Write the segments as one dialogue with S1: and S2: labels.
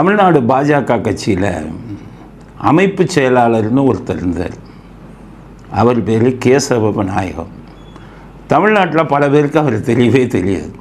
S1: தமிழ்நாடு பாஜக கட்சியில் அமைப்பு செயலாளர்னு ஒருத்தர் இருந்தார். அவர் பேர் கேசவ விநாயகம். தமிழ்நாட்டில் பல பேருக்கு அவர் தெரியவே தெரியாது.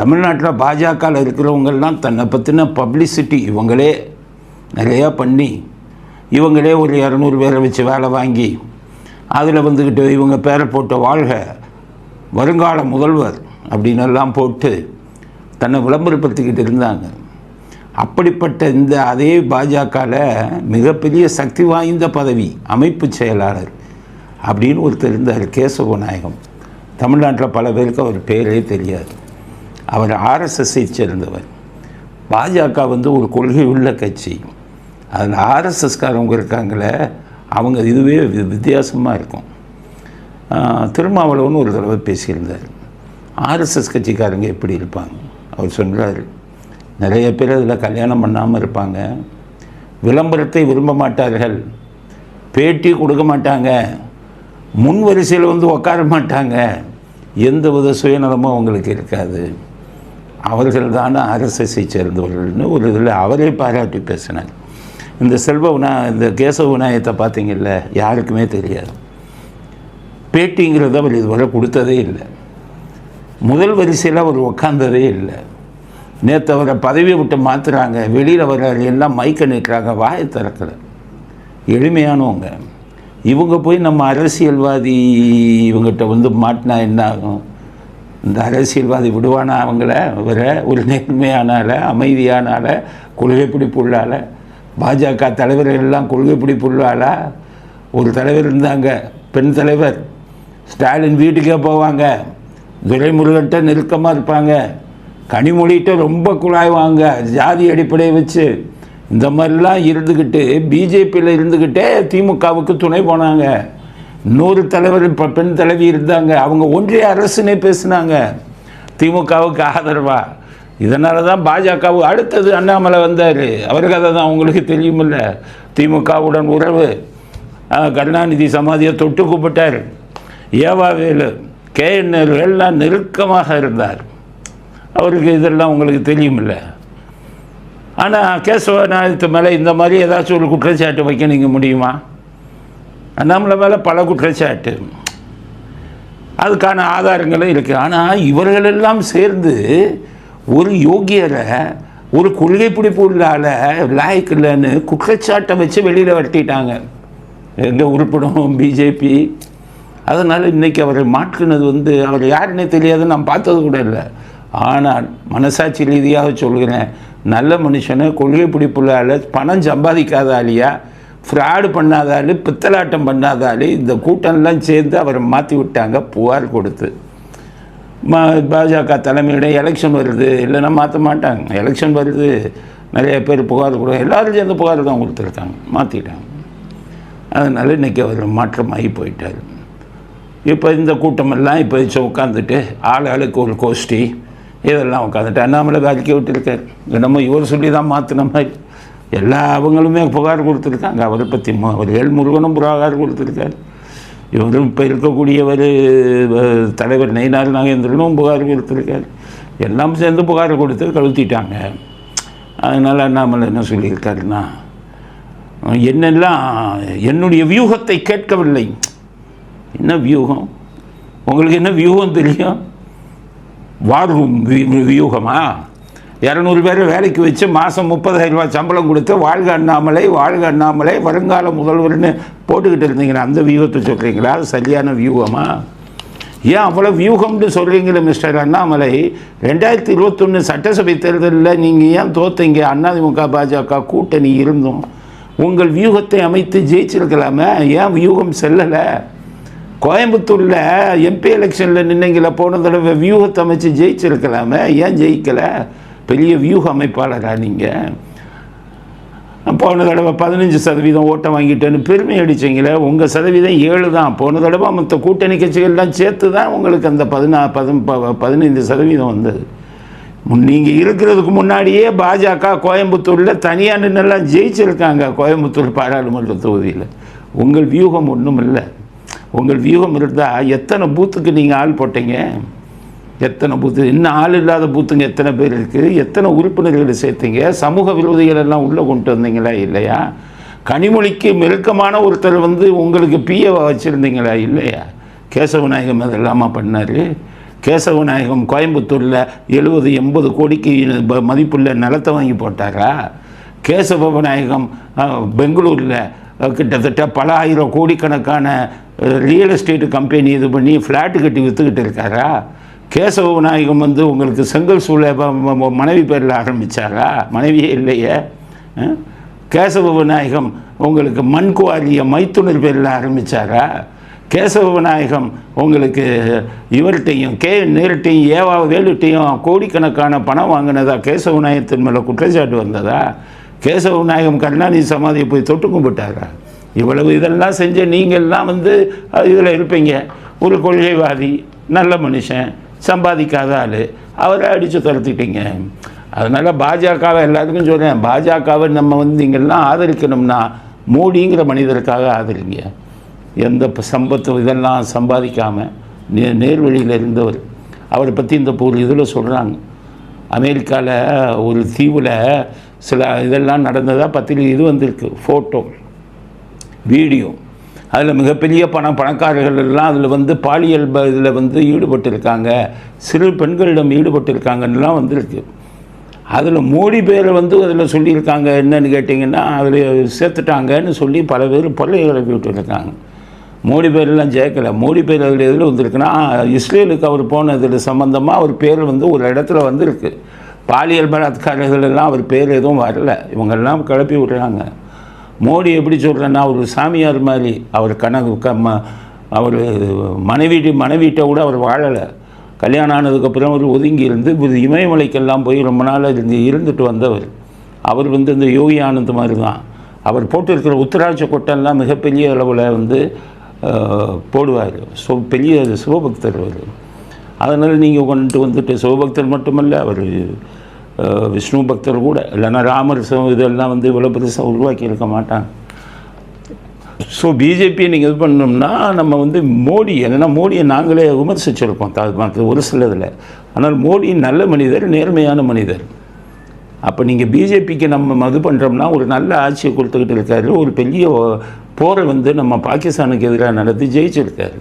S1: தமிழ்நாட்டில் பாஜகவில் இருக்கிறவங்கெல்லாம் தன்னை பற்றின பப்ளிசிட்டி இவங்களே நிறையா பண்ணி, இவங்களே ஒரு 200 பேரை வச்சு வேலை வாங்கி, அதில் வந்துக்கிட்டு இவங்க பேரை போட்டு வாழ்க வருங்கால முதல்வர் அப்படின்னெல்லாம் போட்டு தன்னை விளம்பரப்படுத்திக்கிட்டு இருந்தாங்க. அப்படிப்பட்ட இந்த அதே பாஜகவில் மிகப்பெரிய சக்தி வாய்ந்த பதவி அமைப்பு செயலாளர் அப்படின்னு ஒருத்தர் இருந்தார், கேசவ விநாயகம். தமிழ்நாட்டில் பல பேருக்கு அவர் பேரே தெரியாது. அவர் ஆர்எஸ்எஸ்ஸை சேர்ந்தவர். பாஜக ஒரு கொள்கை உள்ள கட்சி. அதில் ஆர்எஸ்எஸ்காரவங்க இருக்காங்களே, அவங்க இதுவே வித்தியாசமாக இருக்கும். திருமாவளவன் ஒரு தடவை பேசியிருந்தார், ஆர்எஸ்எஸ் கட்சிக்காரங்க எப்படி இருப்பாங்க. அவர் சொல்கிறார், நிறைய பேர் அதில் கல்யாணம் பண்ணாமல் இருப்பாங்க, விளம்பரத்தை விரும்ப மாட்டார்கள், பேட்டி கொடுக்க மாட்டாங்க, முன் வரிசையில் உட்கார மாட்டாங்க, எந்த வித சுயநலமும் அவங்களுக்கு இருக்காது, அவர்கள் தானே ஆர்எஸ்எஸ்ஸை சேர்ந்தவர்கள்னு ஒரு இதில் அவரே பாராட்டி பேசினார். இந்த இந்த கேசவ விநாயகத்தை பார்த்தீங்கல்ல, யாருக்குமே தெரியாது. பேட்டிங்கிறத அவர் இதுவரை கொடுத்ததே இல்லை. முதல் வரிசையில் அவர் உட்காந்ததே இல்லை. நேற்று அவரை பதவியை விட்டு மாற்றுறாங்க, வெளியில் வர்றாரு, எல்லாம் மைக்கை நீட்டுறாங்க, வாயை திறக்கலை. எளிமையானவங்க இவங்க போய் நம்ம அரசியல்வாதி இவங்ககிட்ட மாட்டினா என்ன ஆகும்? இந்த அரசியல்வாதி விடுவானா அவங்கள? அவரை ஒரு நேர்மையானால, அமைதியானால, கொள்கை பிடிப்புள்ளால, பாஜக தலைவர்கள் எல்லாம் கொள்கை பிடிப்புள்ளாலா? ஒரு தலைவர் இருந்தாங்க, பெண் தலைவர், ஸ்டாலின் வீட்டுக்கே போவாங்க, துரைமுருகன்ட்ட நெருக்கமாக இருப்பாங்க, கனிமொழிகிட்ட ரொம்ப குழாய்வாங்க, ஜாதி அடிப்படையை வச்சு. இந்த மாதிரிலாம் இருந்துக்கிட்டு பிஜேபியில் இருந்துக்கிட்டே திமுகவுக்கு துணை போனாங்க. இன்னொரு தலைவர் பெண் தலைவி இருந்தாங்க, அவங்க ஒன்றிய அரசுனே பேசினாங்க திமுகவுக்கு ஆதரவாக. இதனால தான் பாஜக அடுத்தது அண்ணாமலை வந்தார். அவருக்கு அதை தான் உங்களுக்கு தெரியுமில்ல, திமுகவுடன் உறவு, கருணாநிதி சமாதியை தொட்டு கூப்பிட்டார், ஏவாவேலு, KN எல்லாம் நெருக்கமாக இருந்தார். அவருக்கு இதெல்லாம் உங்களுக்கு தெரியுமில்ல. ஆனால் கேசவ விநாயகத்து மேலே இந்த மாதிரி ஏதாச்சும் ஒரு குற்றச்சாட்டு வைக்க நீங்கள் முடியுமா? அண்ணாமலை மேலே பல குற்றச்சாட்டு, அதுக்கான ஆதாரங்களும் இருக்குது. ஆனால் இவர்களெல்லாம் சேர்ந்து ஒரு யோகியரை, ஒரு கொள்கை பிடிப்பு உள்ளால லாய்க்கு இல்லைன்னு குற்றச்சாட்டை வச்சு வெளியில் வரட்டிட்டாங்க. எங்கே உருப்படும் பிஜேபி? அதனால் இன்றைக்கி அவரை மாற்றினது அவர் யாருன்னே தெரியாது, நான் பார்த்தது கூட இல்லை. ஆனால் மனசாட்சி ரீதியாக சொல்கிறேன், நல்ல மனுஷனை, கொள்கை பிடிப்புள்ளால், பணம் சம்பாதிக்காதாலியா, ஃப்ராடு பண்ணாதாலு, பித்தலாட்டம் பண்ணாதாலு, இந்த கூட்டம்லாம் சேர்ந்து அவரை மாற்றி விட்டாங்க புகார் கொடுத்து. பாஜக தலைமையிட எலெக்ஷன் வருது, இல்லைன்னா மாற்ற மாட்டாங்க. எலெக்ஷன் வருது, நிறைய பேர் புகார் கொடு, எல்லோரும் சேர்ந்து புகார் தான் கொடுத்துருக்காங்க, மாற்றிட்டாங்க. அதனால் இன்றைக்கி அவர் மாற்றமாகி போயிட்டார். இப்போ இந்த கூட்டமெல்லாம் இப்போ உட்காந்துட்டு ஆளுக்கு ஒரு கோஷ்டி இதெல்லாம் உட்காந்துட்டு அண்ணாமலை வேலைக்கு விட்டுருக்கார். நம்ம இவர் சொல்லி தான் மாற்றின மாதிரி எல்லா அவங்களுமே புகார் கொடுத்துருக்காங்க. அவரை பற்றி அவர் முருகனும் புகார் கொடுத்துருக்கார். இவரும் இப்போ இருக்கக்கூடியவர் தலைவர் நயினார் நாகேந்திரனும் புகார் கொடுத்துருக்கார். எல்லாம் சேர்ந்து புகார் கொடுத்து கழுத்திட்டாங்க. அதனால் அண்ணாமலை என்ன சொல்லியிருக்காருன்னா, என்னெல்லாம் என்னுடைய வியூகத்தை கேட்கவில்லை. என்ன வியூகம்? உங்களுக்கு என்ன வியூகம் தெரியும்? வார் ரூம் வியூகமா? 200 பேரை வேலைக்கு வச்சு மாதம் 30,000 ரூபா சம்பளம் கொடுத்து வாழ்க அண்ணாமலை, வாழ்க அண்ணாமலை, வருங்கால முதல்வர்னு போட்டுக்கிட்டு இருந்தீங்கன்னா அந்த வியூகத்தை சொல்கிறீங்களா? அது சரியான வியூகமா? ஏன் அவ்வளோ வியூகம்னு சொல்கிறீங்களே மிஸ்டர் அண்ணாமலை? 2021 சட்டசபை தேர்தலில் நீங்கள் ஏன் தோத்தீங்க? அதிமுக பாஜக கூட்டணி இருந்தும் உங்கள் வியூகத்தை அமைத்து ஜெயிச்சிருக்கலாமே, ஏன் வியூகம் செல்லலை? கோயம்புத்தூரில் MP எலெக்ஷனில் நின்னீங்கள, போன தடவை வியூகத்தை அமைச்சு ஜெயிச்சிருக்கலாமே, ஏன் ஜெயிக்கலை? பெரிய வியூக அமைப்பாளரா நீங்கள்? போன தடவை 15% ஓட்டம் வாங்கிட்டேன்னு பெருமை அடிச்சிங்களே, உங்கள் சதவீதம் 7 தான். போன தடவை மற்ற கூட்டணி கட்சிகள்லாம் சேர்த்து தான் உங்களுக்கு அந்த 15% வந்தது. நீங்கள் இருக்கிறதுக்கு முன்னாடியே பாஜக கோயம்புத்தூரில் தனியாக நின்னெல்லாம் ஜெயிச்சிருக்காங்க. கோயம்புத்தூர் பாராளுமன்ற தொகுதியில் உங்கள் வியூகம் ஒன்றும் இல்லை. உங்கள் வியூகம் இருந்தால் எத்தனை பூத்துக்கு நீங்கள் ஆள் போட்டீங்க? எத்தனை பூத்து, இன்னும் ஆள் இல்லாத பூத்துங்க எத்தனை பேர் இருக்குது, எத்தனை உறுப்பினர்களை சேர்த்தீங்க, சமூக விரோதிகள் எல்லாம் உள்ளே கொண்டு வந்தீங்களா இல்லையா? கனிமொழிக்கு நெருக்கமான ஒருத்தர் வந்து உங்களுக்கு பிஏவை வச்சுருந்தீங்களா இல்லையா? கேசவநாயகம் அதெல்லாமா பண்ணார். கேசவநாயகம் கோயம்புத்தூரில் 70-80 கோடிக்கு மதிப்புள்ள நிலத்தை வாங்கி போட்டாரா? கேசவநாயகம் பெங்களூரில் கிட்டத்தட்ட பல ஆயிரம் கோடிக்கணக்கான ரியல் எஸ்டேட் கம்பெனி இது பண்ணி ஃப்ளாட்டு கட்டி விற்றுக்கிட்டு இருக்காரா? கேசவநாயகம் வந்து உங்களுக்கு செங்கல் சூளை மனைவி பேரில் ஆரம்பித்தாரா? மனைவியே இல்லையே. கேசவநாயகம் உங்களுக்கு மண் குவாரியை மைத்துனர் பேரில் ஆரம்பித்தாரா? கேசவநாயகம் உங்களுக்கு இவர்கிட்டையும் நேர்கிட்டையும் ஏவா வேலுட்டையும் கோடிக்கணக்கான பணம் வாங்கினதா கேசவநாயகத்தின் மேலே குற்றச்சாட்டு வந்ததா? கேசவநாயகம் கருணாநிதி சமாதியை போய் தொட்டு கும்பிட்டாரா? இவ்வளவு இதெல்லாம் செஞ்ச நீங்கள்லாம் வந்து இதில் இருப்பீங்க. ஒரு கொள்கைவாதி, நல்ல மனுஷன், சம்பாதிக்காத ஆள், அவரை அடித்து துரத்திட்டீங்க. அதனால் பாஜகவை எல்லாத்துக்கும் சொல்கிறேன், பாஜகவை நம்ம வந்து நீங்கள்லாம் ஆதரிக்கணும்னா மோடிங்கிற மனிதருக்காக ஆதரிங்க. எந்த சம்பத்து இதெல்லாம் சம்பாதிக்காமல் நேர்வழியில் இருந்தவர். அவரை பற்றி இந்த இதில் சொல்கிறாங்க, அமெரிக்காவில் ஒரு தீவில் சில இதெல்லாம் நடந்ததாக பத்திரிகை இது வந்திருக்கு, ஃபோட்டோ வீடியோ. அதில் மிகப்பெரிய பணக்காரர்கள் எல்லாம் அதில் வந்து பாலியல் இதில் வந்து ஈடுபட்டிருக்காங்க, சிறு பெண்களிடம் ஈடுபட்டிருக்காங்கன்னெலாம் வந்திருக்கு. அதில் மோடி பேரை வந்து அதில் சொல்லியிருக்காங்க. என்னன்னு கேட்டிங்கன்னா, அதில் சேர்த்துட்டாங்கன்னு சொல்லி பல பேர் பொருளை கிளப்பி விட்டுருக்காங்க. மோடி பேரெல்லாம் சேர்க்கலை. மோடி பேர் அதில் எதில் வந்திருக்குன்னா, இஸ்ரேலுக்கு அவர் போனதில் சம்மந்தமாக அவர் பேர் வந்து ஒரு இடத்துல வந்திருக்கு. பாலியல் பலாத்காரர்கள் எல்லாம் அவர் பேர் எதுவும் வரல, இவங்கெல்லாம் கிளப்பி விடுறாங்க. மோடி எப்படி சொல்கிறேன்னா, ஒரு சாமியார் மாதிரி அவர் அவர் மனைவிட்ட கூட அவர் வாழலை. கல்யாணம் ஆனதுக்கப்புறம் அவர் ஒதுங்கி இருந்து இமயமலைக்கெல்லாம் போய் ரொம்ப நாள் இருந்துட்டு வந்தவர். அவர் வந்து இந்த யோகி ஆனந்த் மாதிரி தான். அவர் போட்டிருக்கிற உத்தராட்ச கொட்டெல்லாம் மிகப்பெரிய அளவில் வந்து போடுவார். பெரிய சிவபக்தர் அவர். அதனால் நீங்கள் கொண்டு வந்துட்டு சிவபக்தர் மட்டுமல்ல, அவர் விஷ்ணு பக்தர் கூட, இல்லைன்னா ராமர் இதெல்லாம் வந்து இவ்வளோ பெருசாக உருவாக்கி இருக்க மாட்டாங்க. ஸோ பிஜேபியை நீங்கள் இது பண்ணோம்னா நம்ம வந்து மோடி, என்னென்னா மோடியை நாங்களே விமர்சிச்சிருக்கோம் ஒரு சில இதில். ஆனால் மோடி நல்ல மனிதர், நேர்மையான மனிதர். அப்போ நீங்கள் பிஜேபிக்கு நம்ம இது பண்ணுறோம்னா ஒரு நல்ல ஆட்சியை கொடுத்துக்கிட்டு இருக்காரு. ஒரு பெரிய போரை வந்து நம்ம பாகிஸ்தானுக்கு எதிராக நடத்தி ஜெயிச்சிருக்காரு.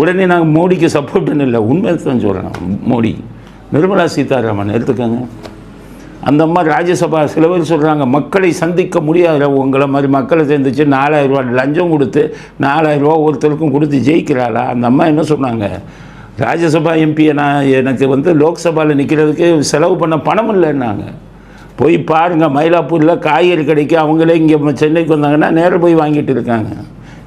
S1: உடனே நாங்கள் மோடிக்கு சப்போர்ட்டுன்னு இல்லை, உண்மை தான் சொல்கிறோம். மோடி, நிர்மலா சீதாராமன் எடுத்துக்கோங்க. அந்த மாதிரி ராஜ்யசபா சில பேர் சொல்கிறாங்க, மக்களை சந்திக்க முடியாத உங்களை மாதிரி மக்களை சேர்ந்துச்சு 4000 ரூபா லஞ்சம் கொடுத்து 4000 ரூபா ஒருத்தருக்கும் கொடுத்து ஜெயிக்கிறாளா? அந்த அம்மா என்ன சொன்னாங்க, ராஜ்யசபா எம்பியை எனக்கு வந்து லோக்சபாவில் நிற்கிறதுக்கு செலவு பண்ண பணம் இல்லைன்னாங்க. போய் பாருங்கள், மயிலாப்பூரில் காய்கறி கடைக்கு அவங்களே இங்கே சென்னைக்கு வந்தாங்கன்னா நேராக போய் வாங்கிட்டு இருக்காங்க.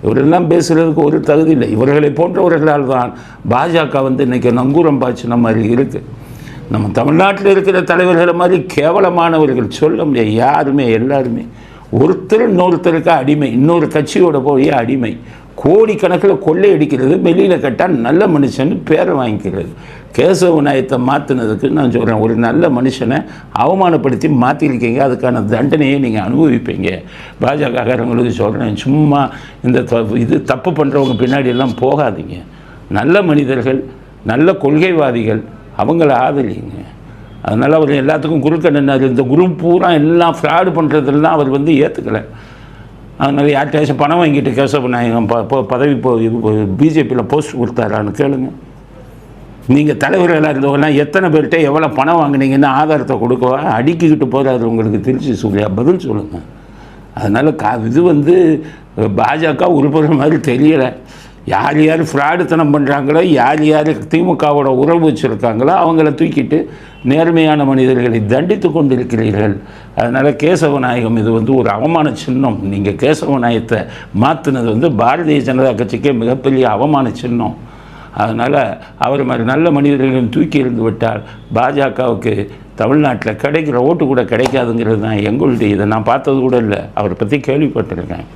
S1: இவரெல்லாம் பேசுகிறதுக்கு ஒரு தகுதி இல்லை. இவர்களை போன்றவர்களால் தான் பாஜக வந்து இன்றைக்கி நங்கூரம் பாய்ச்சின மாதிரி இருக்குது. நம்ம தமிழ்நாட்டில் இருக்கிற தலைவர்களை மாதிரி கேவலமானவர்கள் சொல்ல முடியாது யாருமே. எல்லாருமே ஒருத்தர் இன்னொருத்தருக்கு அடிமை, இன்னொரு கட்சியோட போய் அடிமை. கோடிக்கணக்கில் கொள்ளையடிக்கிறது, வெளியில் கேட்டால் நல்ல மனுஷன் பேரை வாங்கிக்கிறது. கேசவநாயகத்தை மாற்றினதுக்கு நான் சொல்கிறேன், ஒரு நல்ல மனுஷனை அவமானப்படுத்தி மாற்றிருக்கீங்க, அதுக்கான தண்டனையை நீங்கள் அனுபவிப்பீங்க. பாஜகக்காரங்களுக்கு சொல்கிறேன், சும்மா இந்த இது தப்பு பண்ணுறவங்க பின்னாடியெல்லாம் போகாதீங்க. நல்ல மனிதர்கள், நல்ல கொள்கைவாதிகள், அவங்கள ஆதரிங்க. அதனால் அவர் எல்லாத்துக்கும் குறுக்க நின்னார். இந்த குரூப் பூரா எல்லாம் ஃப்ராடு பண்ணுறதெல்லாம் அவர் வந்து ஏற்றுக்கலை. அதனால் யார்கிட்ட பணம் வாங்கிட்டு கேசவநாயகம் பதவி பிஜேபியில் போஸ்ட் கொடுத்தாரான்னு கேளுங்க. நீங்கள் தலைவர்களாக இருந்தவங்கலாம் எத்தனை பேர்கிட்ட எவ்வளோ பணம் வாங்கினீங்கன்னு ஆதாரத்தை கொடுக்கவா? அடிக்கிக்கிட்டு போகிறாரு உங்களுக்கு திருச்சி சூர்யா, பதில் சொல்லுங்கள். அதனால் இது வந்து பாஜக உறுப்பினர் மாதிரி தெரியலை. யார் யார் ஃப்ராடுத்தனம் பண்ணுறாங்களோ, யார் யார் திமுகவோட உறவு வச்சுருக்காங்களோ அவங்கள தூக்கிட்டு நேர்மையான மனிதர்களை தண்டித்து கொண்டிருக்கிறீர்கள். அதனால் கேசவநாயகம் இது வந்து ஒரு அவமான சின்னம். நீங்கள் கேசவநாயகத்தை மாற்றினது வந்து பாரதிய ஜனதா கட்சிக்கே மிகப்பெரிய அவமான சின்னம். அதனால் அவர் மாதிரி நல்ல மனிதர்களையும் தூக்கி இருந்து விட்டால் பாஜகவுக்கு தமிழ்நாட்டில் கிடைக்கிற ஓட்டு கூட கிடைக்காதுங்கிறது தான் எங்களுடைய. இதை நான் பார்த்தது கூட இல்லை, அவரை பற்றி கேள்விப்பட்டிருக்கேன்,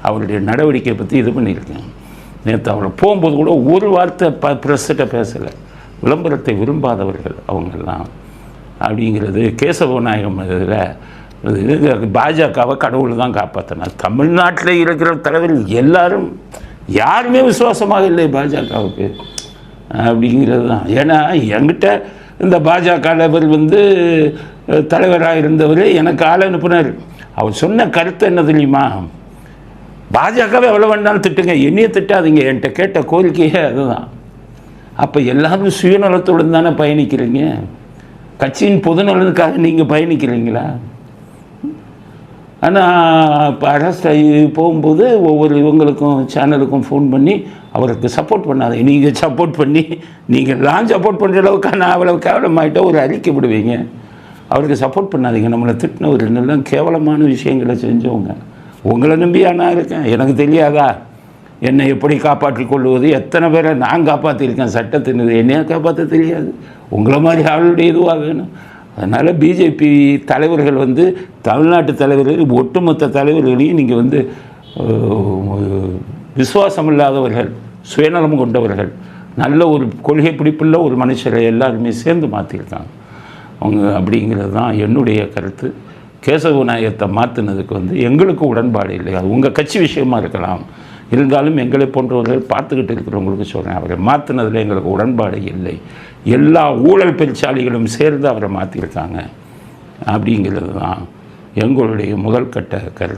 S1: அவருடைய நடவடிக்கையை பற்றி இது பண்ணியிருக்கேன். நேற்று அவரை போகும்போது கூட ஒரு வார்த்தை ப்ரெஸ்ஸிட்ட பேசலை. விளம்பரத்தை விரும்பாதவர்கள் அவங்கெல்லாம் அப்படிங்கிறது. கேசவநாயகம் இதில் பாஜகவை கடவுள் தான் காப்பாற்றினார். தமிழ்நாட்டில் இருக்கிற தலைவர்கள் எல்லாரும் யாருமே விசுவாசமாக இல்லை பாஜகவுக்கு. அப்படிங்கிறது தான். ஏன்னா என்கிட்ட இந்த பாஜக தலைவராக இருந்தவர் எனக்கு ஆள் அனுப்புனார். அவர் சொன்ன கருத்து என்ன தெரியுமா? பாஜகவை எவ்வளோ வேணாலும் திட்டுங்க, என்னையே திட்டாதீங்க, என்கிட்ட கேட்ட கோரிக்கையே அதுதான். அப்போ எல்லாரும் சுயநலத்துடன் தானே பயணிக்கிறீங்க? கட்சியின் பொதுநலனுக்காக நீங்கள் பயணிக்கிறீங்களா? ஆனால் இப்போ அரெஸ்ட் ஆகி போகும்போது ஒவ்வொரு இவங்களுக்கும் சேனலுக்கும் ஃபோன் பண்ணி அவருக்கு சப்போர்ட் பண்ணாதீங்க, நீங்கள் சப்போர்ட் பண்ணி நீங்கள்லாம் சப்போர்ட் பண்ணுற அளவுக்கு நான் அவ்வளோ கேவலமாகிட்ட ஒரு அறிக்கை விடுவீங்க. அவருக்கு சப்போர்ட் பண்ணாதீங்க, நம்மளை திட்டினவர் என்னெல்லாம் கேவலமான விஷயங்களை செஞ்சவங்க. உங்களை நம்பியா நான் இருக்கேன்? எனக்கு தெரியாதா என்னை எப்படி காப்பாற்றிக் கொள்வது? எத்தனை பேரை நான் காப்பாற்றிருக்கேன் சட்டத்தின், என்னையா காப்பாற்ற தெரியாது? உங்களை மாதிரி ஆளுடைய இதுவாக வேணும். அதனால் பிஜேபி தலைவர்கள் தமிழ்நாட்டு தலைவர்கள் ஒட்டுமொத்த தலைவர்களையும் நீங்கள் விசுவாசம் இல்லாதவர்கள், சுயநலம் கொண்டவர்கள், நல்ல ஒரு கொள்கை பிடிப்புள்ள ஒரு மனுஷரை எல்லாருமே சேர்ந்து மாற்றிருக்காங்க அவங்க. அப்படிங்கிறது தான் என்னுடைய கருத்து. கேசவ நாயகத்தை மாற்றினதுக்கு எங்களுக்கு உடன்பாடு இல்லை. அது உங்கள் கட்சி விஷயமா இருக்கலாம், இருந்தாலும் எங்களை போன்றவர்கள் பார்த்துக்கிட்டு இருக்கிறவங்களுக்கு சொல்கிறேன், அவரை மாற்றினதில் எங்களுக்கு உடன்பாடு இல்லை. எல்லா ஊழல் பெருச்சாளிகளும் சேர்ந்து அவரை மாற்றிருக்காங்க அப்படிங்கிறது தான் எங்களுடைய முதல் கட்ட கருத்து.